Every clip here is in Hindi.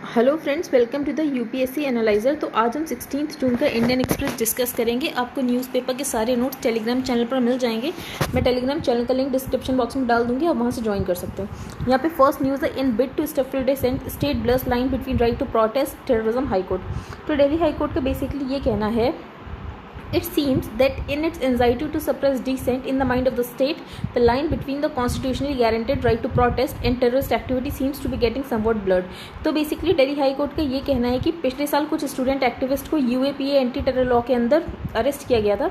Hello friends, welcome to the UPSC analyser. तो आज हम 16 जून का इंडियन एक्सप्रेस डिस्कस करेंगे। आपको न्यूज़पेपर के सारे नोट्स टेलीग्राम चैनल पर मिल जाएंगे। मैं टेलीग्राम चैनल का लिंक डिस्क्रिप्शन बॉक्स में डाल दूंगी, आप वहां से ज्वाइन कर सकते हो। यहाँ पे फर्स्ट न्यूज़ है, in bid to stifle dissent state blurs line between right to protest terrorism High Court. तो दिल्ली हाई कोर्ट का बेसिकली ये कहना है, it seems that in its anxiety to suppress dissent in the mind of the state, the line between the constitutionally guaranteed right to protest and terrorist activity seems to be getting somewhat blurred। तो बेसिकली दिल्ली हाई कोर्ट का ये कहना है कि पिछले साल कुछ स्टूडेंट एक्टिविस्ट को यूएपीए एंटी टेरर लॉ के अंदर अरेस्ट किया गया था,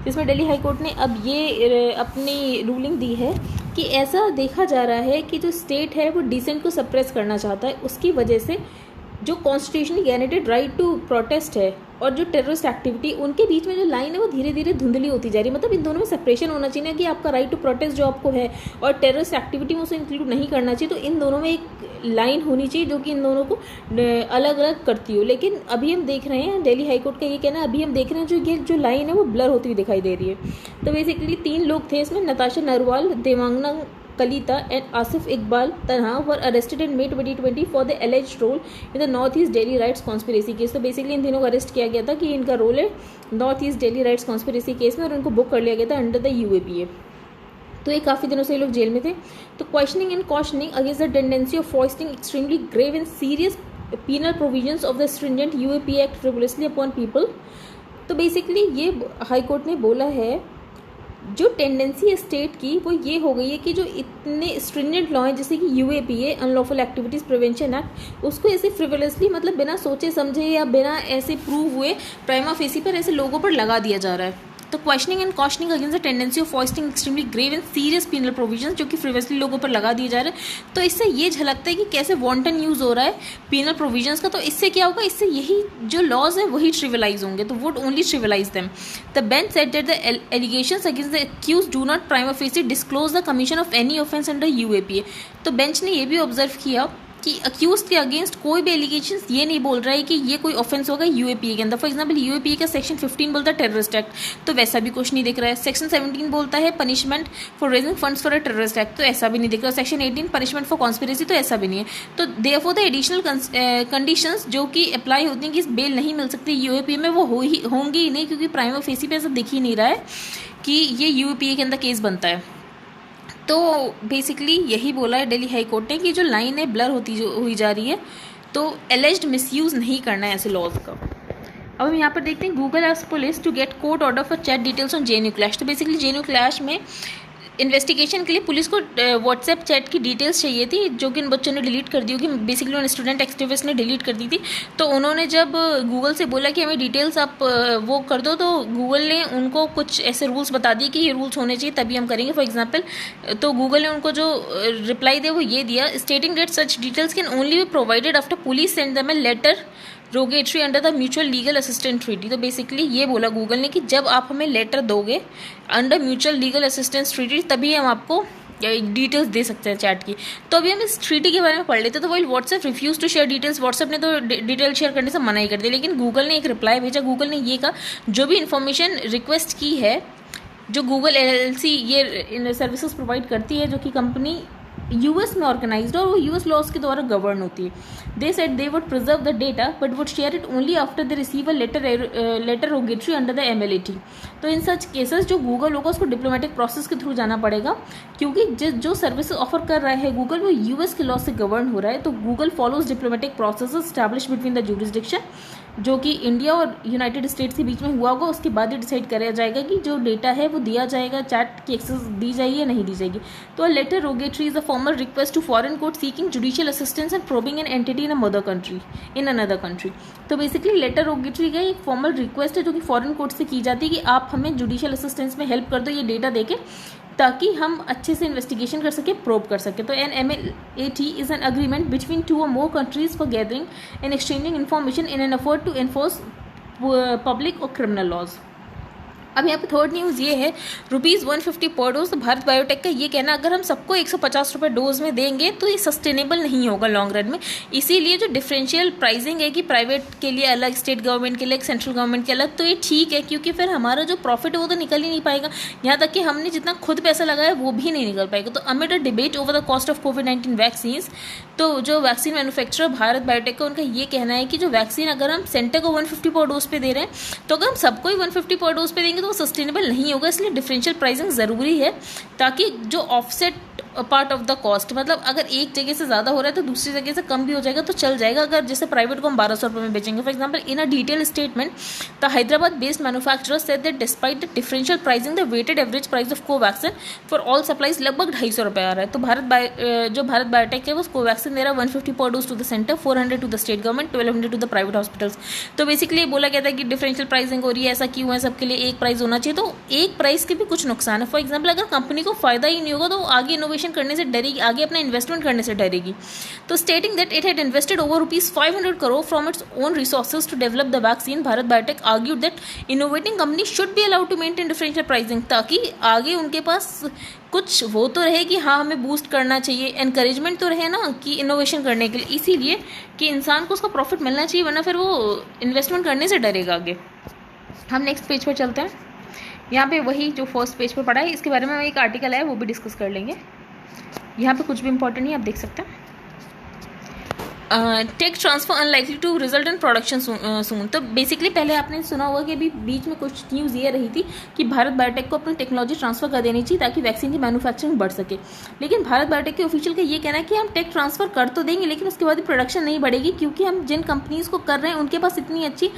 जिसमें दिल्ली हाई कोर्ट ने अब ये अपनी रूलिंग दी है कि ऐसा देखा जा रहा है कि जो स्टेट है वो डिसेंट को सप्रेस करना चाहता है, उसकी वजह से जो constitutionally guaranteed right to protest है और जो टेररिस्ट एक्टिविटी, उनके बीच में जो लाइन है वो धीरे धीरे धुंधली होती जा रही है। मतलब इन दोनों में सेपरेशन होना चाहिए कि आपका राइट टू प्रोटेस्ट जो आपको है और टेररिस्ट एक्टिविटी में उसे इंक्लूड नहीं करना चाहिए। तो इन दोनों में एक लाइन होनी चाहिए जो कि इन दोनों को अलग अलग करती हो। लेकिन अभी हम देख रहे हैं, दिल्ली हाईकोर्ट का ये कहना है, अभी हम देख रहे हैं जो लाइन है वो ब्लर होती हुई दिखाई दे रही है। तो बेसिकली 3 लोग थे इसमें, Natasha Narwal, Devangana Kalita and Asif Iqbal Tanha were arrested in May 2020 for the alleged role in the North East Delhi Riots conspiracy case। तो बेसिकली इन तीनों को अरेस्ट किया गया था कि इनका रोल है north east Delhi rights conspiracy case में, और उनको बुक कर लिया गया था अंडर द यूएपीए। तो ये काफ़ी दिनों से ये लोग जेल में थे। तो questioning and cautioning against the tendency of foisting extremely grave and serious penal provisions of the stringent UAPA Act frivolously upon people। तो बेसिकली ये हाई कोर्ट ने बोला है, जो टेंडेंसी है स्टेट की वो ये हो गई है कि जो इतने स्ट्रिंजेंट लॉ हैं जैसे कि UAPA unlawful activities prevention act, उसको ऐसे फ्रिवलसली, मतलब बिना सोचे समझे या बिना ऐसे प्रूव हुए प्राइमा फेसी पर ऐसे लोगों पर लगा दिया जा रहा है। तो questioning and cautioning against the tendency of foisting extremely grave and serious penal provisions, जो कि फ्रिवसली लोगों पर लगा दिए जा रहे हैं। तो इससे ये झलकता है कि कैसे वॉन्टन यूज़ हो रहा है पीनल प्रोविजंस का। तो इससे क्या होगा, इससे यही जो लॉज है वही ट्रिवलाइज होंगे, तो would only trivialise them. The bench said that the allegations against the accused do not prima facie disclose the commission of any offence under UAPA. तो बेंच ने ये भी ऑब्जर्व किया कि अक्यूज के अगेंस्ट कोई भी एलिगेशंस ये नहीं बोल रहा है कि ये कोई ऑफेंस होगा यूएपीए के अंदर। फॉर एग्जांपल यूएपीए का सेक्शन 15 बोलता है टेररिस्ट एक्ट, तो वैसा भी कुछ नहीं दिख रहा है। सेक्शन 17 बोलता है punishment for raising funds for a terrorist act, तो ऐसा भी नहीं दिख रहा। सेक्शन 18 पनिशमेंट फॉर कॉन्स्पिरेसी, तो ऐसा भी नहीं है। तो देयरफॉर द एडिशनल कंडीशंस जो कि अप्लाई होती हैं कि बेल नहीं मिल सकती यूएपीए में, वो होंगी ही नहीं, क्योंकि प्राइमा फेसी पे ऐसा दिख ही नहीं रहा है कि ये यूएपीए के अंदर केस बनता है। तो बेसिकली यही बोला है दिल्ली हाई कोर्ट ने कि जो लाइन है ब्लर होती हुई जा रही है, तो एलिज्ड मिसयूज़ नहीं करना है ऐसे लॉज का। अब हम यहाँ पर देखते हैं, Google asked police to get court order for chat details on JNU clash. तो बेसिकली जेएनयू क्लैश में इन्वेस्टिगेशन के लिए पुलिस को व्हाट्सएप चैट की डिटेल्स चाहिए थी, जो कि इन बच्चों ने डिलीट कर दी होगी। बेसिकली उन स्टूडेंट एक्टिविस्ट ने डिलीट कर दी थी। तो उन्होंने जब गूगल से बोला कि हमें डिटेल्स आप वो कर दो, तो गूगल ने उनको कुछ ऐसे रूल्स बता दिए कि ये रूल्स होने चाहिए तभी हम करेंगे। फॉर एग्जांपल, तो गूगल ने उनको जो रिप्लाई दिया वो ये दिया, stating that such details can only be provided after police send them a letter rogatory under the mutual legal assistance treaty. तो बेसिकली ये बोला गूगल ने कि जब आप हमें लेटर दोगे under mutual legal assistance treaty, तभी हम आपको डिटेल्स दे सकते हैं चैट की। तो अभी हम इस ट्रीटी के बारे में पढ़ लेते हैं। तो वही WhatsApp refuse to share details, WhatsApp ने तो डिटेल शेयर करने से मना ही कर दिया, लेकिन गूगल ने एक रिप्लाई भेजा। गूगल ने ये कहा, जो भी इन्फॉर्मेशन रिक्वेस्ट की है, जो गूगल LLC ये सर्विसेज प्रोवाइड करती है, जो कि कंपनी यूएस में ऑर्गेनाइज्ड और वो यूएस लॉज के द्वारा गवर्न होती है, they said they would preserve the data but would share it only after they receive a letter rogatory under the MLAT। तो इन सच केसेस जो गूगल होगा उसको डिप्लोमेटिक प्रोसेस के थ्रू जाना पड़ेगा, क्योंकि जो सर्विस ऑफर कर रहा है गूगल वो यूएस के लॉ से गवर्न हो रहा है। तो Google follows diplomatic process establish between the jurisdiction, जो कि इंडिया और यूनाइटेड स्टेट्स के बीच में हुआ होगा। उसके बाद ही डिसाइड कराया जाएगा कि जो डेटा है वो दिया जाएगा, चैट की एक्सेस दी जाएगी या नहीं दी जाएगी। तो letter rogatory is a formal request to foreign court seeking judicial assistance and probing an entity in another country. तो बेसिकली लेटर रोगेटरी का एक फॉर्मल रिक्वेस्ट है जो कि फॉरेन कोर्ट से की जाती है कि आप हमें जुडिशियल असिस्टेंस में हेल्प कर दो ये डेटा देके, ताकि हम अच्छे से इन्वेस्टिगेशन कर सके, प्रोब कर सके। तो an MLAT is an agreement between 2 or more countries for gathering and exchanging information in an effort to enforce public or criminal laws। अब यहाँ पे थर्ड न्यूज़ ये है, ₹150 पर डोज। तो भारत बायोटेक का ये कहना, अगर हम सबको 150 रुपये डोज में देंगे तो ये सस्टेनेबल नहीं होगा लॉन्ग रन में। इसीलिए जो डिफरेंशियल प्राइसिंग है कि प्राइवेट के लिए अलग, स्टेट गवर्नमेंट के लिए, सेंट्रल गवर्नमेंट के अलग, तो ये ठीक है, क्योंकि फिर हमारा जो प्रॉफिट है वो तो निकल ही नहीं पाएगा। यहाँ तक कि हमने जितना खुद पैसा लगाया वो भी नहीं निकल पाएगा। तो amid a debate over the cost of covid vaccine, तो जो वैक्सीन मैन्युफैक्चरर भारत बायोटेक का, उनका ये कहना है कि जो वैक्सीन अगर हम सेंटर को 150 पर डोज पे दे रहे हैं, तो अगर हम सबको ही 150 पर डोज पे देंगे तो वो सस्टेनेबल नहीं होगा। इसलिए डिफरेंशियल प्राइसिंग ज़रूरी है, ताकि जो offset part of the cost, मतलब अगर एक जगह से ज़्यादा हो रहा है तो दूसरी जगह से कम भी हो जाएगा तो चल जाएगा। अगर जैसे प्राइवेट को हम 1200 रुपये में बेचेंगे, for example, in a detail statement the Hyderabad based manufacturer said that despite the differential pricing the weighted average price of Covaxin for all supplies लगभग 250 रुपये आ रहा है। तो भारत बायोटेक है वो कोवैक्सीन दे रहा है 150 पर dose to the centre, 400 to the state government, 1200 to the private hospitals. तो बेसिकली बोला गया था कि डिफरेंशियल प्राइसिंग हो रही है, ऐसा क्यों है, सबके लिए एक प्राइस होना चाहिए। तो एक प्राइस के भी कुछ नुकसान है। फॉर एग्जाम्पल, अगर कंपनी को फायदा ही नहीं होगा तो आगे इनोवेशन करने से डरेगी, आगे अपना इन्वेस्टमेंट करने से डरेगी। तो stating that it had invested over ₹500 crore from its own resources to develop the vaccine, Bharat Biotech argued that innovating company should be allowed to maintain differential pricing, ताकि आगे उनके पास कुछ वो तो रहे कि हाँ हमें बूस्ट करना चाहिए, एनकरेजमेंट तो रहे ना कि इनोवेशन करने के लिए, इसीलिए कि इंसान को उसका प्रॉफिट मिलना चाहिए, वरना फिर वो इन्वेस्टमेंट करने से डरेगा आगे। हम नेक्स्ट पेज पर चलते हैं। यहाँ पे वही जो फर्स्ट पेज पर पढ़ा है, इसके बारे में एक आर्टिकल है वो भी डिस्कस कर लेंगे। यहाँ पे कुछ भी इंपॉर्टेंट नहीं, आप देख सकते हैं। Tech transfer unlikely to result in production soon. तो बेसिकली पहले आपने सुना होगा कि अभी बीच में कुछ न्यूज़ ये रही थी कि भारत बायोटेक को अपनी टेक्नोलॉजी ट्रांसफर कर देनी चाहिए ताकि वैक्सीन की मैन्युफैक्चरिंग बढ़ सके। लेकिन भारत बायोटेक के ऑफिशियल का ये कहना है कि हम टेक ट्रांसफर कर तो देंगे, लेकिन उसके बाद भी प्रोडक्शन नहीं बढ़ेगी, क्योंकि हम जिन कंपनीज को कर रहे हैं उनके पास इतनी अच्छी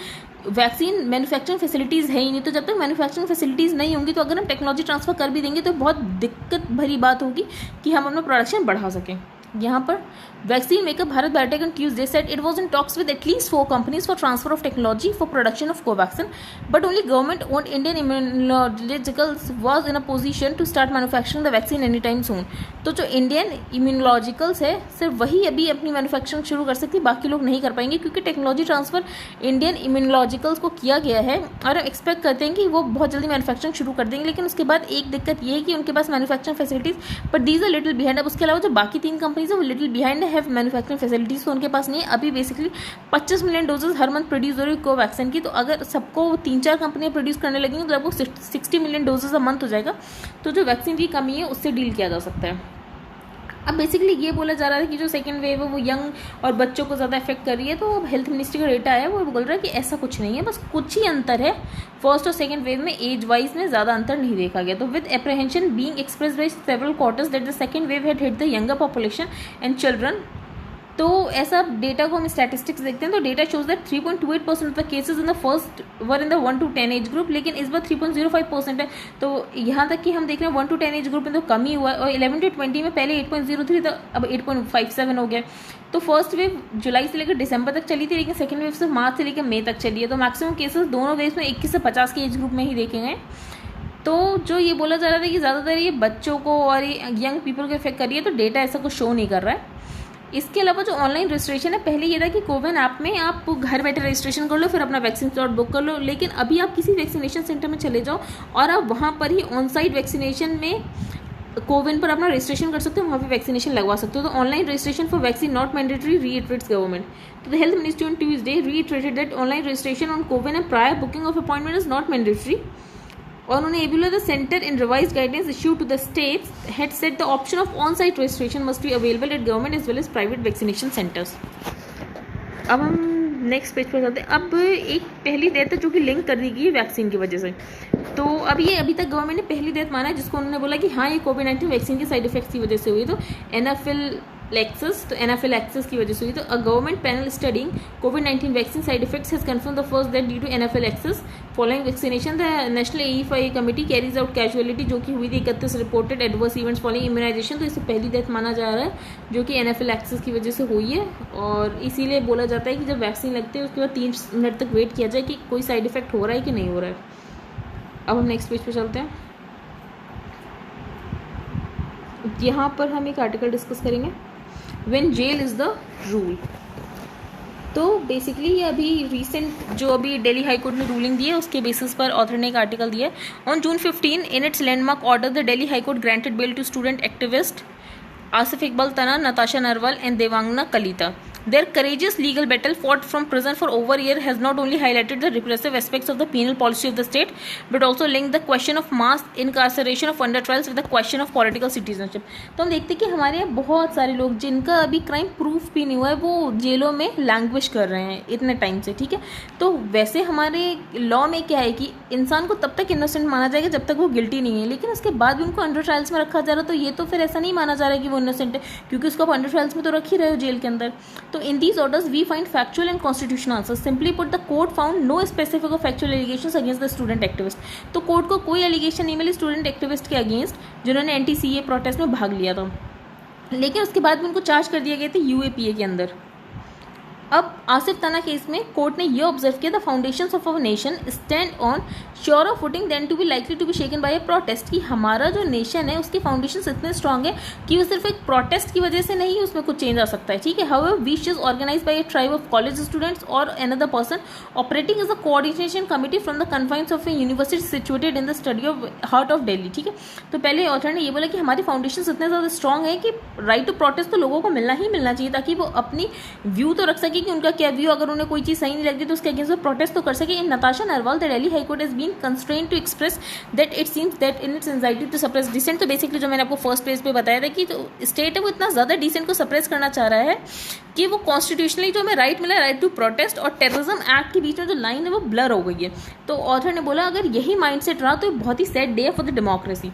वैक्सीन मैन्युफैक्चरिंग फैसिलिटीज़ है ही नहीं। तो जब तक मैन्युफैक्चरिंग फैसिलिटीज़ नहीं होंगी, तो अगर हम टेक्नोलॉजी ट्रांसफर कर भी देंगे तो बहुत दिक्कत भरी बात होगी कि हम अपना प्रोडक्शन बढ़ा सकें। यहाँ पर vaccine maker Bharat biotech on Tuesday said it was in talks with at least 4 companies for transfer of technology for production of Covaxin, but only government-owned Indian Immunologicals was in a position to start manufacturing the vaccine anytime soon. तो जो इंडियन इम्यूनोलॉजिकल्स है सिर्फ वही अभी अपनी मैन्युफैक्चरिंग शुरू कर सकती है, बाकी लोग नहीं कर पाएंगे, क्योंकि टेक्नोलॉजी ट्रांसफर इंडियन इम्यूनोलॉजिकल्स को किया गया है और एक्सपेक्ट करते हैं कि वो बहुत जल्दी मैन्युफैक्चरिंग शुरू कर देंगे। लेकिन उसके बाद एक दिक्कत ये है कि उनके पास manufacturing facilities, but these are little behind. अब उसके अलावा जो बाकी 3 कंपनीज है वो little behind have manufacturing facilities, तो उनके पास नहीं है। अभी बेसिकली 25 मिलियन डोजेज हर मंथ प्रोड्यूस हो रही है कोवैक्सीन की। तो अगर सबको 3-4 कंपनियां प्रोड्यूस करने लगेंगी तो आपको 60 मिलियन डोजेज अ मंथ हो जाएगा। तो जो वैक्सीन की कमी है उससे डील किया जा सकता है। अब बेसिकली ये बोला जा रहा है कि जो सेकेंड वेव है वो यंग और बच्चों को ज़्यादा इफेक्ट कर रही है। तो अब हेल्थ मिनिस्ट्री का डेटा है वो बोल रहा है कि ऐसा कुछ नहीं है, बस कुछ ही अंतर है। फर्स्ट और सेकेंड वेव में एज वाइज में ज़्यादा अंतर नहीं देखा गया। तो with apprehension being expressed by several quarters that the second wave had hit the younger population and children. तो ऐसा डेटा को हम स्टैटिस्टिक्स देखते हैं तो data shows that 3.28% of the cases in the first were in the 1 to 10 age group, लेकिन इस बार 3.05% है। तो यहाँ तक कि हम देख रहे हैं 1 to 10 एज ग्रुप में तो कम ही हुआ है, और 11 to 20 में पहले 8.03 था, अब 8.57 हो गया। तो फर्स्ट वेव जुलाई से लेकर दिसंबर तक चली थी, लेकिन सेकेंड वेव सिर्फ मार्च से लेकर मई तक चली है। तो मैक्सिमम केसेस दोनों वेव्स में 21 से 50 के एज ग्रुप में ही देखे गए। तो जो ये बोला जा रहा था कि ज़्यादातर ये बच्चों को और यंग पीपल को इफेक्ट कर रही है, तो डेटा ऐसा कुछ शो नहीं कर रहा है। इसके अलावा जो ऑनलाइन रजिस्ट्रेशन है, पहले ये था कि कोविन ऐप में आप घर बैठे रजिस्ट्रेशन कर लो, फिर अपना वैक्सीन स्लॉट बुक कर लो। लेकिन अभी आप किसी वैक्सीनेशन सेंटर में चले जाओ और आप वहाँ पर ही ऑन साइट वैक्सीनेशन में कोविन पर अपना रजिस्ट्रेशन कर सकते हो, वहाँ पे वैक्सीनेशन लगवा सकते हो। तो online registration for vaccine not mandatory, reiterates government. तो the health ministry on Tuesday reiterated that online registration on CoWIN and prior booking of appointment is not mandatory. और उन्होंने ये भी बोला, the centre in revise guidance issue to the states had set the option of on site registration must be available at government as well as private vaccination centres. अब हम नेक्स्ट पेज पर चलते हैं। अब एक पहली डेथ है जो कि लिंक कर दी गई है वैक्सीन की वजह से। तो अब ये अभी तक गवर्नमेंट ने पहली डेथ माना है, जिसको उन्होंने बोला कि हाँ ये कोविड-19 वैक्सीन के साइड इफेक्ट्स की वजह से हुई। तो एनाफिलैक्सिस की वजह से हुई। तो अ गवर्नमेंट पैनल स्टडिंग कोविड-19 vaccine side effects has confirmed the first death due to anaphylaxis following vaccination. The national AE committee carries out casualty जो कि हुई थी 31 reported adverse events following immunisation. तो इसे पहली डेथ माना जा रहा है जो कि एनाफिलैक्सिस की वजह से हुई है, और इसीलिए बोला जाता है कि जब वैक्सीन लगती है उसके बाद 3 मिनट तक वेट किया जाए कि कोई साइड इफेक्ट हो रहा है कि नहीं हो रहा है। अब हम नेक्स्ट पेज पे चलते हैं। यहाँ पर हम एक आर्टिकल डिस्कस करेंगे, when jail is the rule. तो बेसिकली ये अभी रिसेंट जो अभी दिल्ली हाई कोर्ट ने रूलिंग दी है उसके बेसिस पर ऑथर ने एक आर्टिकल दिया है। On June 15 in its landmark order the Delhi high court granted bail to student activist Asif Iqbal Tana, Natasha Narwal and Devangna Kalita. Their courageous legal battle fought from prison for over a year has not only highlighted the repressive aspects of the penal policy of the state but also linked the question of mass incarceration of under trials with the question of political citizenship. तो हम देखते हैं कि हमारे यहाँ बहुत सारे लोग जिनका अभी क्राइम प्रूफ भी नहीं हुआ है वो जेलों में लैंग्विश कर रहे हैं इतने टाइम से, ठीक है। तो वैसे हमारे लॉ में क्या है कि इंसान को तब तक इनोसेंट माना जाएगा जब तक वो गिल्टी नहीं है, लेकिन उसके बाद भी उनको अंडर ट्रायल्स में रखा जा रहा है, तो ये तो फिर ऐसा नहीं माना जा रहा है कि वो इनोसेंट है, क्योंकि उसको आप अंडर ट्रायल्स में तो रख ही रहे हो जेल के अंदर। तो in these orders we find factual and constitutional answers. Simply put, the court found no specific or factual allegations against the student activist. तो कोर्ट को कोई एलिगेशन नहीं मिली स्टूडेंट एक्टिविस्ट के अगेंस्ट जिन्होंने एंटी-सीए प्रोटेस्ट में भाग लिया था, लेकिन उसके बाद भी उनको चार्ज कर दिया गया था यूएपीए के अंदर। अब आसिफ तना केस में कोर्ट ने यह ऑब्जर्व किया the foundations of our nation stand on sure of footing then to be likely to be shaken by a protest, कि हमारा जो नेशन है उसके फाउंडेशंस इतने स्ट्रांग है कि वो सिर्फ एक प्रोटेस्ट की वजह से नहीं उसमें कुछ चेंज आ सकता है, ठीक है। However which is organise by a tribe of college students और another person operating as a coordination committee from the confines of a university situated in the study of heart of Delhi, ठीक है। तो पहले ऑथर ने ये बोला कि हमारी फाउंडेशंस इतने ज़्यादा स्ट्रांग है कि राइट टू प्रोटेस्ट तो लोगों को मिलना ही मिलना चाहिए, ताकि वो अपनी व्यू तो रख सके कि उनका क्या व्यू, अगर उन्हें कोई चीज़ सही नहीं लगती तो उसके अगेंस्ट वो प्रोटेस्ट तो कर सके। In Natasha Narwal the Delhi high Court is been constrained to express that it seems that in its anxiety to suppress dissent. तो बेसिकली जो मैंने आपको फर्स्ट पेज पे बताया था कि जो स्टेट है वो इतना ज़्यादा डिसेंट को सप्रेस करना चाह रहा है कि वो कॉन्स्टिट्यूशनली जो हमें राइट मिला राइट टू प्रोटेस्ट और टेररिज्म एक्ट के बीच में जो लाइन है वो ब्लर हो गई है। तो ऑथर ने बोला अगर यही माइंड सेट रहा तो बहुत ही sad day for the democracy.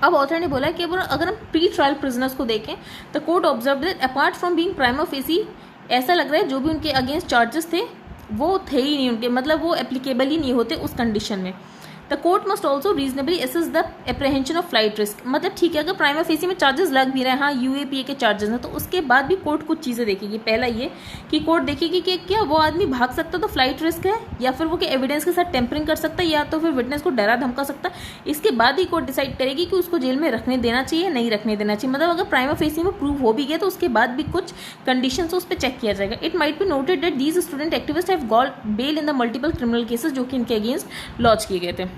अब ऑथर ने बोला कि अगर हम प्री ट्रायल प्रिजनर्स को देखें the court observe that apart from being prima facie, ऐसा लग रहा है जो भी उनके अगेंस्ट चार्जेस थे वो थे ही नहीं उनके, मतलब वो एप्लीकेबल ही नहीं होते उस कंडीशन में। The court must also reasonably assess the apprehension of flight risk, मतलब ठीक है अगर प्राइमा फेसी में चार्जेस लग भी रहे हैं, हाँ यूएपीए के चार्जेस हैं, तो उसके बाद भी कोर्ट कुछ चीज़ें देखेगी। पहला ये कि कोर्ट देखेगी कि क्या वो आदमी भाग सकता तो फ्लाइट रिस्क है, या फिर वो कि एविडेंस के साथ टेम्परिंग कर सकता है, या तो फिर विटनेस को डरा धमका सकता है। इसके बाद ही कोर्ट डिसाइड करेगी कि उसको जेल में रखने देना चाहिए नहीं रखने देना चाहिए। मतलब अगर प्राइमा फेसी में प्रूव हो भी गया तो उसके बाद भी कुछ कंडीशन उस पर चेक किया जाएगा। It might be noted that these student activist have got bail in the multiple criminal cases जो कि इनके अगेंस्ट लॉन्च किए गए थे।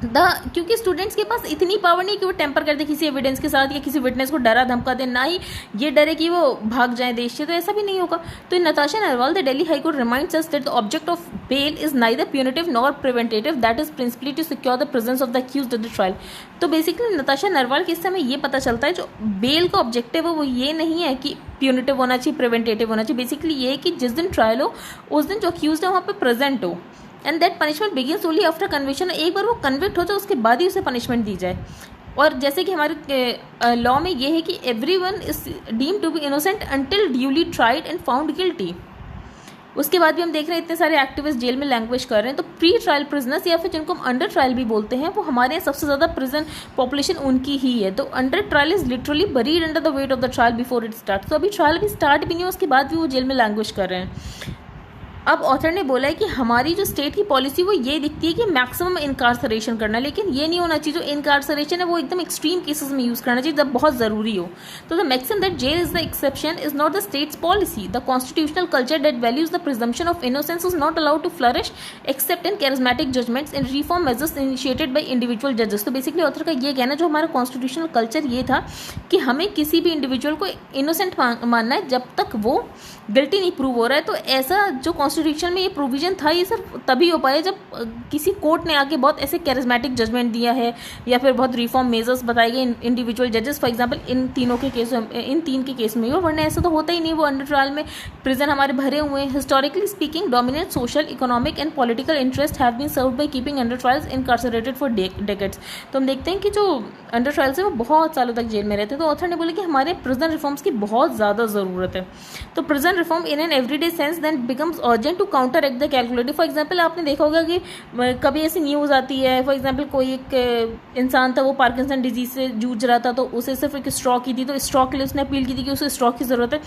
क्योंकि स्टूडेंट्स के पास इतनी पावर नहीं कि वो टेम्पर कर दे किसी एविडेंस के साथ या किसी विटनेस को डरा धमका दे, ना ही ये डरे कि वो भाग जाए देश से, तो ऐसा भी नहीं होगा। तो Natasha Narwal the Delhi high court reminds us that the object of bail is neither punitive nor preventive, that is principally to secure the presence of the accused at the trial. तो बेसिकली नताशा नरवाल के इससे हमें ये पता चलता है जो बेल का ऑब्जेक्टिव है वो ये नहीं है कि प्यूनिटिव होना चाहिए प्रिवेंटेटिव होना चाहिए, बेसिकली ये है कि जिस दिन ट्रायल हो उस दिन जो अक्यूज्ड है वहाँ पे प्रेजेंट हो, and that punishment begins only after conviction. एक बार वो कन्विक्ट हो जाए उसके बाद ही उसे पनिशमेंट दी जाए। और जैसे कि हमारे लॉ में ये है कि everyone is deemed to be innocent until duly tried and found guilty. उसके बाद भी हम देख रहे हैं इतने सारे एक्टिविस्ट जेल में लैंग्वेज कर रहे हैं। तो प्री ट्रायल प्रिजनर्स या फिर जिनको हम अंडर ट्रायल भी बोलते हैं वो हमारे यहाँ सबसे ज़्यादा प्रिजन पॉपुलेशन उनकी ही है। तो under trial is literally buried under the weight of the trial before it start. तो अभी ट्रायल भी स्टार्ट भी नहीं है उसके बाद भी वो जेल में लैंग्वेज कर रहे हैं। अब ऑथर ने बोला है कि हमारी जो स्टेट की पॉलिसी वो ये दिखती है कि मैक्सिमम इनकार्सरेशन करना, लेकिन ये नहीं होना चाहिए। जो इनकार्सरेशन है वो एकदम एक्सट्रीम केसेस में यूज़ करना चाहिए जब बहुत ज़रूरी हो। तो the maximum that jail is the exception is not the state's policy. The constitutional culture that values the presumption of innocence is not allowed to flourish except in charismatic judgments in reform measures initiated by individual जजेस। तो बेसिकली ऑथर का ये कहना जो हमारा कॉन्स्टिट्यूशनल कल्चर ये था कि हमें किसी भी इंडिविजुअल को इनोसेंट मानना है जब तक वो गिल्टी नहीं प्रूव हो रहा है। तो ऐसा जो कॉन्स्टिट्यूशन में ये प्रोविजन था ये सिर्फ तभी हो पाया जब किसी कोर्ट ने आके बहुत ऐसे कैरिज्मेटिक जजमेंट दिया है या फिर बहुत रिफॉर्म मेजर्स बताए गए इंडिविजुअल जजेस, फॉर एग्जांपल इन तीन के केस में, और वरना ऐसा तो होता ही नहीं। वो अंडर ट्रायल में प्रिजन हमारे भरे हुए हैं। Historically speaking dominant social economic and political interest have been served by keeping undertrials incarcerated for decades. तो हम देखते हैं कि जो अंडर ट्रायल्स है वो बहुत सालों तक जेल में रहते हैं। तो ऑथर ने बोला कि हमारे प्रिजन रिफॉर्म्स की बहुत ज़्यादा ज़रूरत है। तो prison reform in an everyday sense then becomes urgent to counteract the calculative. For example आपने देखा होगा कि कभी ऐसी न्यूज़ आती है, फॉर एग्जाम्पल कोई एक इंसान था, वो पार्किंसन डिजीज से जूझ रहा था, तो उसे सिर्फ एक स्ट्रॉ की थी, तो स्ट्रॉ के लिए उसने अपील की थी कि उसे स्ट्रॉ की ज़रूरत है।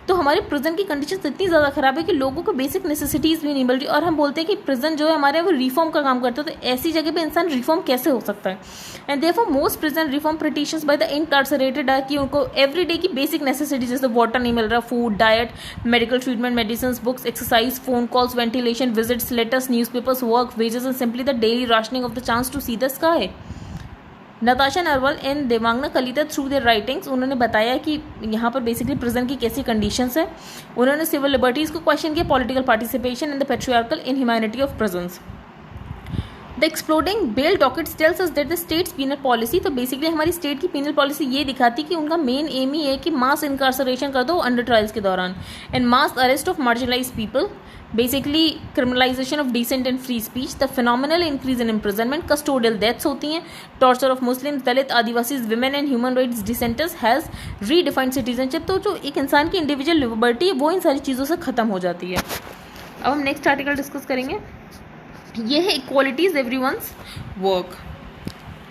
तो हमारे प्रिजन की कंडीशन इतनी ज़्यादा ख़राब है कि लोगों को बेसिक नेसेसिटीज़ भी नहीं मिल रही, और हम बोलते हैं कि प्रिजन जो है हमारे वो रिफॉर्म का काम करता है। तो ऐसी जगह पर इंसान रिफॉर्म कैसे हो सकता है? And therefore most prison reform petitions by the incarcerated है कि उनको एवरीडे की बेसिक नेसेसिटीज जैसे वाटर नहीं मिल रहा, food, diet, medical treatment, medicine, books, exercise, phone calls, ventilation, visits, letters, newspapers, work, wages and simply the daily rationing of the chance to see the sky. Natasha Narwal and Devangana Kalita through their writings, उन्होंने बताया कि यहाँ पर बेसिकली प्रिजन की कैसी कंडीशंस है। उन्होंने सिविल लिबर्टीज़ को क्वेश्चन किया, political participation and the patriarchal inhumanity of prisons. The exploding bail dockets tells us that the state's penal policy, तो बेसिकली हमारी स्टेट की पीनल पॉलिसी ये दिखाती कि उनका मेन एम ही है कि मास इनकार्सरेशन कर दो अंडर ट्रायल्स के दौरान, and mass arrest of marginalise people, basically criminalisation of dissent and free speech, the phenomenal increase in imprisonment, custodial deaths होती हैं, torture of Muslim, Dalit, Adivasi, women and human rights dissenters has redefined citizenship. तो जो एक इंसान की इंडिविजुअल लिबर्टी है वो इन सारी चीज़ों से ख़त्म हो जाती है। अब हम नेक्स्ट आर्टिकल डिस्कस करेंगे, ये है इक्वालिटीज एवरीवन्स वर्क।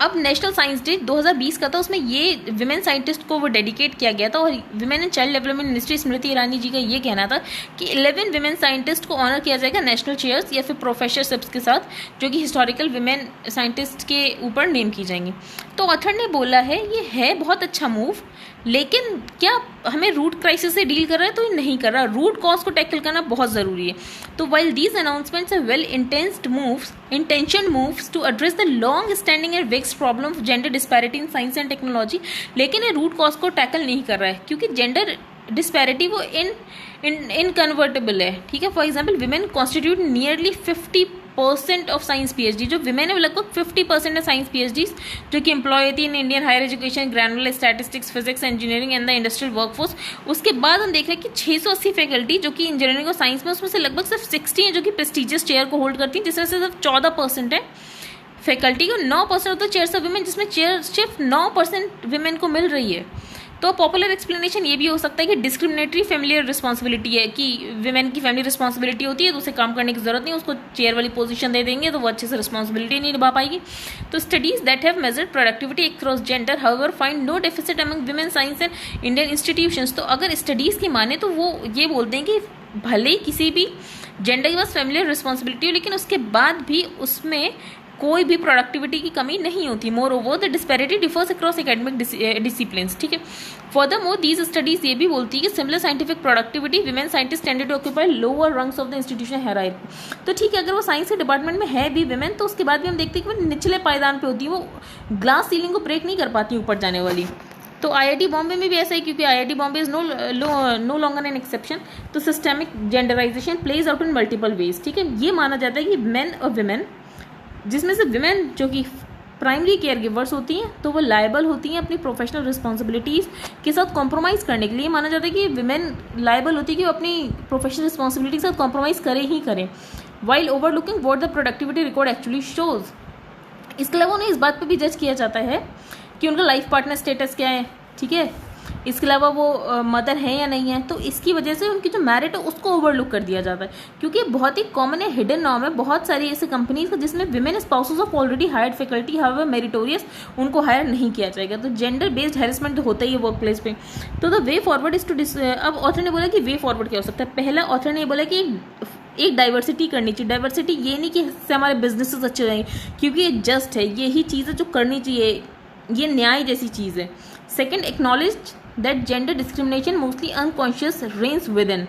अब नेशनल साइंस डे 2020 का था, उसमें ये विमेन साइंटिस्ट को वो डेडिकेट किया गया था, और women and child development ministry Smriti Irani ji का ये कहना था कि 11 विमेन साइंटिस्ट को ऑनर किया जाएगा नेशनल चेयर्स या फिर प्रोफेसरशिप्स के साथ, जो कि हिस्टोरिकल विमेन साइंटिस्ट के ऊपर नेम की जाएंगी। तो ऑथर ने बोला है ये है बहुत अच्छा मूव, लेकिन क्या हमें रूट क्राइसिस से डील कर रहा है? तो ये नहीं कर रहा। रूट कॉज को टैकल करना बहुत ज़रूरी है। तो while these announcements are well intentioned moves to address the long standing and vexed problem of gender disparity in science and technology, लेकिन ये रूट कॉज को टैकल नहीं कर रहा है, क्योंकि जेंडर डिस्पैरिटी वो इनकन्वर्टेबल है। ठीक है, for example women constitute nearly 50% of science PhD, जो विमेन है लगभग 50% है साइंस PhD जो कि एम्प्लॉय होती है in Indian higher education, granular statistics, physics, engineering and the industrial workforce. उसके बाद हम देख रहे हैं कि 680 फैकल्टी जो कि इंजीनियरिंग और साइंस में, उसमें से लगभग सिर्फ 60 है जो कि प्रेस्टिजियस चेयर को होल्ड करती है, जिसमें से सिर्फ 14% है फैकल्टी को, 9% of the chairs of women, जिसमें चेयर सिर्फ 9% विमेन को मिल रही है। तो पॉपुलर एक्सप्लेनेशन ये भी हो सकता है कि डिस्क्रिमिनेटरी फैमिली रिस्पॉन्सिबिलिटी है, कि विमेन की फैमिली रिस्पॉन्सिबिलिटी होती है तो उसे काम करने की जरूरत नहीं, उसको चेयर वाली पोजीशन दे देंगे तो वो अच्छे से रिस्पॉन्सिबिलिटी नहीं निभा पाएगी। तो studies that have measured productivity across gender however find no deficit among women science and Indian institutions. तो अगर स्टडीज़ की माने तो वो ये बोलते हैं कि भले ही किसी भी जेंडर के पास फैमिली रिस्पॉन्सिबिलिटी हो, लेकिन उसके बाद भी उसमें कोई भी प्रोडक्टिविटी की कमी नहीं होती। More over the disparity differs across academic disciplines. ठीक है, फर्दर मोर दीज स्टडीज ये भी बोलती है कि similar scientific productivity women scientist tended to occupy lower rungs of the institution hierarchy. तो ठीक है, अगर वो साइंस के डिपार्टमेंट में है भी विमेन, तो उसके बाद भी हम देखते हैं कि वो निचले पायदान पे होती है, वो ग्लास सीलिंग को ब्रेक नहीं कर पाती ऊपर जाने वाली। तो IIT बॉम्बे में भी ऐसा है, क्योंकि IIT Bombay is no longer an exception. तो systemic genderisation plays out in multiple ways. ठीक है, ये माना जाता है कि मेन और विमेन, जिसमें से विमेन जो कि प्राइमरी केयर गिवर्स होती हैं, तो वो लायबल होती हैं अपनी प्रोफेशनल रिस्पॉन्सिबिलिटीज़ के साथ कॉम्प्रोमाइज़ करने के लिए। माना जाता है कि विमेन लायबल होती है कि वो अपनी प्रोफेशनल रिस्पॉन्सिबिलिटी के साथ कॉम्प्रोमाइज़ करें ही करें, while overlooking what the productivity record actually shows. इसके अलावा उन्हें इस बात पर भी जज किया जाता है कि उनका लाइफ पार्टनर स्टेटस क्या है। ठीक है, इसके अलावा वो मदर है या नहीं है, तो इसकी वजह से उनकी जो मेरिट है उसको ओवरलुक कर दिया जाता है, क्योंकि बहुत ही कॉमन है, हिडन नॉर्म है बहुत सारी ऐसे कंपनीज जिसमें women spouses of already hired faculty however meritorious उनको हायर नहीं किया जाएगा। तो जेंडर बेस्ड हैरेसमेंट तो होता ही है वर्क प्लेस पे। तो the way forward is to अब ऑथर ने बोला कि वे फॉरवर्ड क्या हो सकता है। पहला ऑथर ने बोला कि एक डाइवर्सिटी करनी चाहिए। डाइवर्सिटी ये नहीं कि इससे हमारे बिजनेसेस अच्छे रहेंगे, क्योंकि ये जस्ट है, यही चीज़ है जो करनी चाहिए, ये न्याय जैसी चीज़ है। Second, acknowledge that gender discrimination mostly unconscious Reigns with in.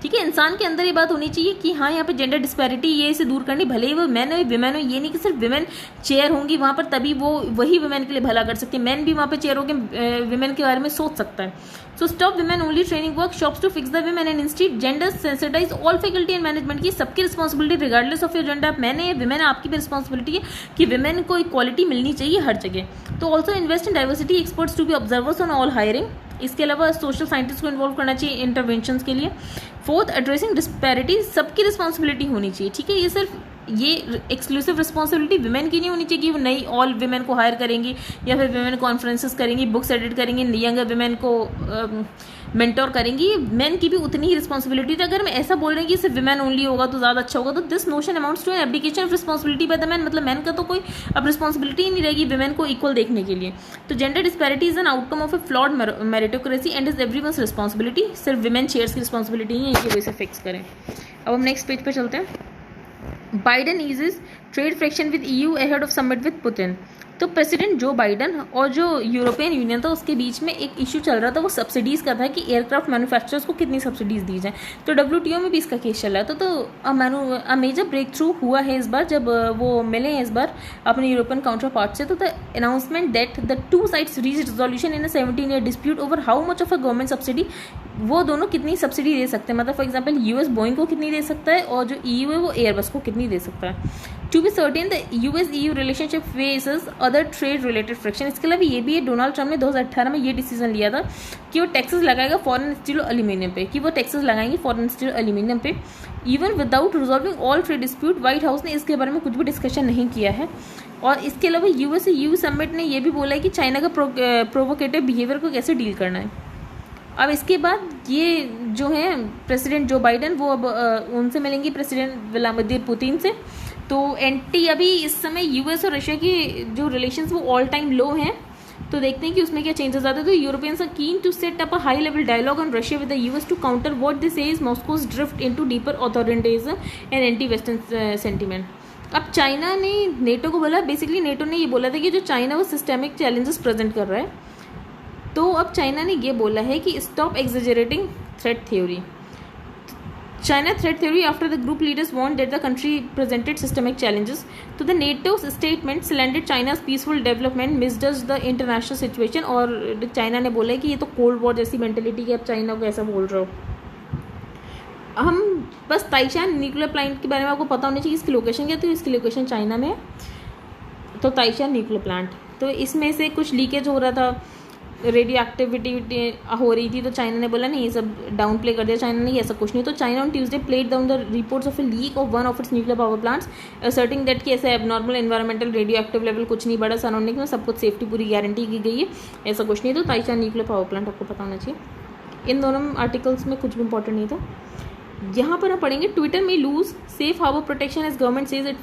ठीक है, इंसान के अंदर ये बात होनी चाहिए कि हाँ यहाँ पे जेंडर डिस्पैरिटी ये इसे दूर करनी, भले ही वो मैन हो विमेन हो, ये नहीं कि सिर्फ विमेन चेयर होंगी वहाँ पर तभी वो वही विमेन के लिए भला कर सकती है, मैन भी वहाँ पे चेयर होकर विमेन के बारे में सोच सकता है। So stop women only training workshops to fix the women and institute gender sensitise all faculty and management की सबकी responsibility regardless of your gender. आप मैन है विमेन है, आपकी भी रिस्पॉन्सिबिलिटी है कि विमेन को इक्वालिटी मिलनी चाहिए हर जगह। तो also invest in diversity experts to be observers on all hiring. इसके अलावा सोशल साइंटिस्ट को इन्वॉल्व करना चाहिए इंटरवेंशन के लिए। फोर्थ, एड्रेसिंग डिस्पैरिटी सबकी रिस्पॉन्सिबिलिटी होनी चाहिए। ठीक है, ये सिर्फ ये एक्सक्लूसिव रिस्पॉन्सिबिलिटी विमेन की नहीं होनी चाहिए कि वो नई ऑल विमेन को हायर करेंगी या फिर विमेन कॉन्फ्रेंसेस करेंगी, बुक्स एडिट करेंगी, यंगर विमेन को मेंटोर करेंगी, मैन की भी उतनी ही रिस्पॉन्सिबिलिटी थी। अगर मैं ऐसा बोल रहे हैं कि सिर्फ विमेन ओनली होगा तो ज़्यादा अच्छा होगा, तो this notion amounts to an abdication of responsibility by the man, मतलब मैन का तो कोई अब रिस्पॉन्सिबिलिटी ही नहीं रहेगी विमेन को इक्वल देखने के लिए। तो gender disparity is an outcome of A flawed meritocracy and is everyone's responsibility, सिर्फ विमेन शेयर्स की रिस्पॉन्सिबिलिटी ही है, इसी वजह से फिक्स करें। अब हम नेक्स्ट पेज पे चलते हैं। Biden eases trade friction with EU ahead of summit with Putin. तो प्रेसिडेंट जो बाइडन और जो यूरोपियन यूनियन था उसके बीच में एक इशू चल रहा था, वो सब्सिडीज़ का था कि एयरक्राफ्ट मैन्युफैक्चरर्स को कितनी सब्सिडीज़ दी जाए। तो WTO में भी इसका केस चल रहा था। तो मेजर ब्रेक थ्रू हुआ है इस बार, जब वो मिले हैं इस बार अपने यूरोपियन काउंटर पार्ट से। तो the announcement that the two sides reach resolution in 17 year dispute over how much of a government subsidy, वो दोनों कितनी सब्सिडी दे सकते हैं, मतलब फॉर एग्जाम्पल US बोइंग को कितनी दे सकता है और जो EU है वो एयरबस को कितनी दे सकता है। To be certain the US-EU relationship faces other trade related friction. इसके अलावा ये भी है, डोनाल्ड ट्रम्प ने 2018 में ये डिसीजन लिया था कि वो टैक्सेस लगाएगा फॉरेन स्टील और एल्यूमिनियम पे, कि वो टैक्सेस लगाएंगे फॉरेन स्टील और एल्यूमिनियम पे even without resolving all trade dispute. White house ने इसके बारे में कुछ भी डिस्कशन नहीं किया है। और इसके अलावा US-EU समिट ने यह भी बोला है कि चाइना का प्रोवोकेटिव बिहेवियर को कैसे डील करना है। अब इसके बाद ये जो है प्रेसिडेंट जो बाइडन, वो अब उनसे मिलेंगी प्रेसिडेंट व्लादिमीर पुतिन से। तो अभी इस समय US और रशिया की जो रिलेशंस वो ऑल टाइम लो हैं, तो देखते हैं कि उसमें क्या चेंजेस आते हैं। तो Europeans are keen to set up a high level dialogue on Russia with the US to counter what this is Moscow's drift into deeper authoritarianism and anti western sentiment. अब चाइना ने नेटो को बोला, बेसिकली नेटो ने ये बोला था कि जो चाइना वो सिस्टेमिक चैलेंजेस प्रेजेंट कर रहा है। तो अब चाइना ने ये बोला है कि stop exaggerating threat theory, China threat theory after the group leaders warned that the country presented systemic challenges. तो the NATO's statement slandered China's peaceful development, misjudged the international situation, और चाइना ने बोला है कि ये तो कोल्ड वॉर जैसी मेंटेलिटी है, अब चाइना को ऐसा बोल रहे हो। हम बस ताइशान न्यूक्लियर प्लांट के बारे में आपको पता होना चाहिए, इसकी लोकेशन क्या है, तो इसकी लोकेशन चाइना में है। तो ताइशान न्यूक्लियर प्लांट, तो इसमें से कुछ लीकेज हो रहा था, रेडियो एक्टिविटी हो रही थी, तो चाइना ने बोला नहीं, ये सब डाउन प्ले कर दिया चाइना ने, ऐसा कुछ नहीं। तो China on Tuesday played down the reports of A leak of one of its nuclear power plants, asserting that कि ऐसा abnormal environmental radio active level कुछ नहीं बढ़ा, सराउंडिंग में सब कुछ सेफ्टी पूरी गारंटी की गई है, ऐसा कुछ नहीं। तो ताइशान न्यूक्लियर पावर प्लांट आपको पता होना चाहिए। इन दोनों आर्टिकल्स में कुछ भी इंपॉर्टेंट नहीं था। यहाँ पर हम पढ़ेंगे ट्विटर में lose safe harbour protection as government says it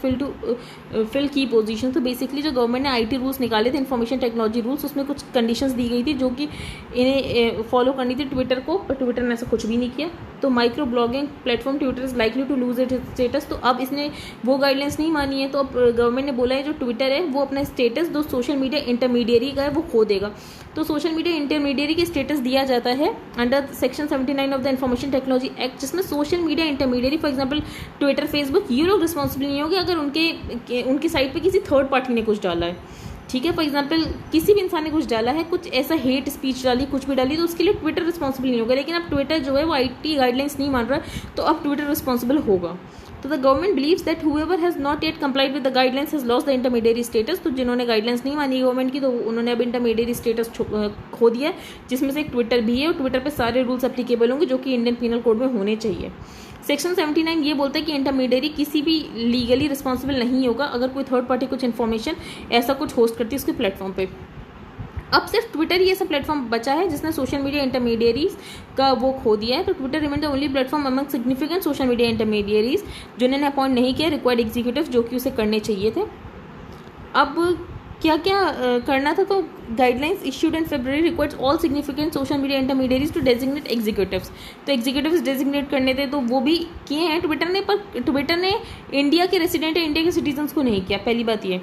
fill की पोजीशन। तो बेसिकली जो गवर्नमेंट ने IT रूल्स निकाले थे, इन्फॉर्मेशन टेक्नोलॉजी रूल्स, उसमें कुछ कंडीशंस दी गई थी जो कि इन्हें फॉलो करनी थी ट्विटर को, पर ट्विटर ने ऐसा कुछ भी नहीं किया। तो micro blogging platform Twitter is likely to lose it status. तो अब इसने वो गाइडलाइंस नहीं मानी है, तो अब गवर्नमेंट ने बोला है जो ट्विटर है वो अपना स्टेटस जो सोशल मीडिया इंटरमीडियरी का है वो खो देगा। तो सोशल मीडिया इंटरमीडियरी की स्टेटस दिया जाता है under section 79 of the information technology act, जिसमें social media intermediary for example Twitter, Facebook, ये लोग रिस्पॉन्सिबल नहीं होंगे अगर उनकी साइट पे किसी थर्ड पार्टी ने कुछ डाला है। ठीक है, फॉर एग्जांपल किसी भी इंसान ने कुछ डाला है, कुछ ऐसा हेट स्पीच डाली, कुछ भी डाली, तो उसके लिए ट्विटर रिस्पॉन्सिबल नहीं होगा। लेकिन अब ट्विटर जो है वो IT गाइडलाइंस नहीं मान रहा, तो अब ट्विटर रिस्पॉन्सिबल होगा। तो the government believes that whoever has not yet complied with the guidelines has lost the intermediary status. तो जिन्होंने गाइडलाइंस नहीं मानी गवर्नमेंट की, तो उन्होंने अब इंटरमीडियरी स्टेटस खो दिया है, जिसमें से एक ट्विटर भी है, और ट्विटर पे सारे रूल्स एप्लीकेबल होंगे जो कि इंडियन पीनल कोड में होने चाहिए। सेक्शन 79 ये बोलता है कि इंटरमीडियरी किसी भी लीगली रिस्पॉन्सिबल नहीं होगा अगर कोई थर्ड पार्टी कुछ इन्फॉर्मेशन ऐसा कुछ होस्ट करती है उसके प्लेटफॉर्म पे। अब सिर्फ ट्विटर ही ऐसा प्लेटफॉर्म बचा है जिसने सोशल मीडिया इंटरमीडियरीज का वो खो दिया है। तो Twitter remain the only platform among significant social media intermediaries जिन्होंने अपॉइंट नहीं किया रिक्वायर्ड एग्जीक्यूटिव, जो कि उसे करने चाहिए थे। अब क्या क्या करना था, तो guidelines issued in February requires all significant social media intermediaries to designate executives. तो एग्जीक्यूटिव्स डेजिग्नेट करने थे, तो वो भी किए हैं ट्विटर ने, पर ट्विटर ने इंडिया के रेसिडेंट या इंडिया के सिटीजन्स को नहीं किया, पहली बात ये।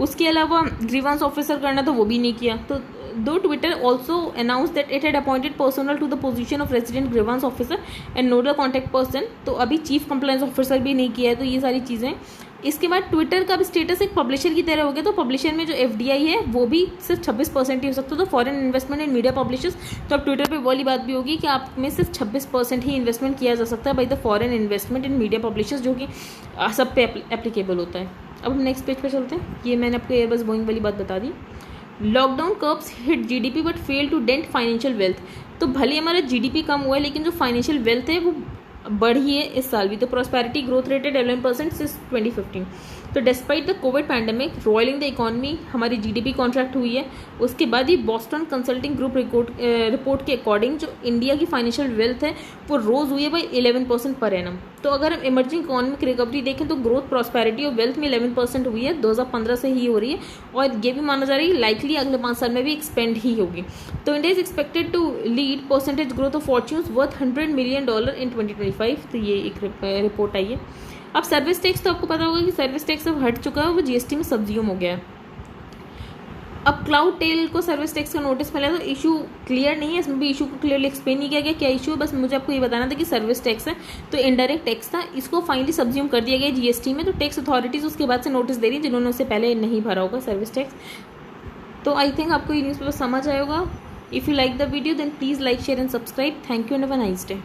उसके अलावा ग्रीवांस ऑफिसर करना तो वो भी नहीं किया। तो दो Twitter also announce that it had appointed personnel to the position of resident grievance officer and nodal contact person, तो अभी चीफ कंप्लायंस ऑफिसर भी नहीं किया है। तो ये सारी चीज़ें। इसके बाद ट्विटर का भी स्टेटस एक पब्लिशर की तरह हो गया। तो पब्लिशर में जो FDI है वो भी सिर्फ 26% ही हो सकता है। तो फॉरेन इन्वेस्टमेंट इन मीडिया पब्लिशर्स, तो अब ट्विटर पे वाली बात भी होगी कि आप में सिर्फ 26% ही इन्वेस्टमेंट किया जा सकता है by the foreign investment in media publishers, जो कि सब पे एप्लीकेबल होता है। अब हम नेक्स्ट पेज पे चलते हैं। ये मैंने आपको एयरबस बोइंग वाली बात बता दी। Lockdown curbs hit GDP but fail to dent financial wealth. तो भले हमारा GDP कम हुआ है, लेकिन जो फाइनेंशियल वेल्थ है वो बढ़ी है इस साल भी। तो प्रॉस्पेरिटी ग्रोथ रेट है 11% सिंस 2015। तो despite the covid pandemic roiling the economy हमारी जीडीपी कॉन्ट्रैक्ट हुई है। उसके बाद ये बॉस्टन कंसल्टिंग ग्रुप रिपोर्ट के अकॉर्डिंग जो इंडिया की फाइनेंशियल वेल्थ है वो रोज़ हुई है बाई 11% पर एनम। तो अगर हम इमर्जिंग इकोनॉमिक रिकवरी देखें तो ग्रोथ प्रॉस्पेरिटी और वेल्थ में 11% हुई है, 2015 से ही हो रही है, और ये भी माना जा रहा है लाइकली अगले 5 साल में भी एक्सपेंड ही होगी। तो India is expected to lead percentage growth of fortunes worth $100 million in 2025। तो ये एक रिपोर्ट आई है। अब सर्विस टैक्स तो आपको पता होगा कि सर्विस टैक्स अब हट चुका है, वो जीएसटी में सब्ज्यूम हो गया है। अब क्लाउड टेल को सर्विस टैक्स का नोटिस मिला, तो इशू क्लियर नहीं है, इसमें भी इशू को क्लियरली एक्सप्लेन नहीं किया गया क्या इशू है। बस मुझे आपको ये बताना था कि सर्विस टैक्स है तो इनडायरेक्ट टैक्स था, इसको फाइनली सब्ज्यूम कर दिया गया जीएसटी में। तो टैक्स अथॉरिटीज़ उसके बाद से नोटिस दे रही है जिन्होंने उससे पहले नहीं भरा होगा सर्विस टैक्स। तो आई थिंक आपको ये न्यूज़पेपर समझ आएगा। If you like the video then please like share and subscribe. Thank you and have a nice day.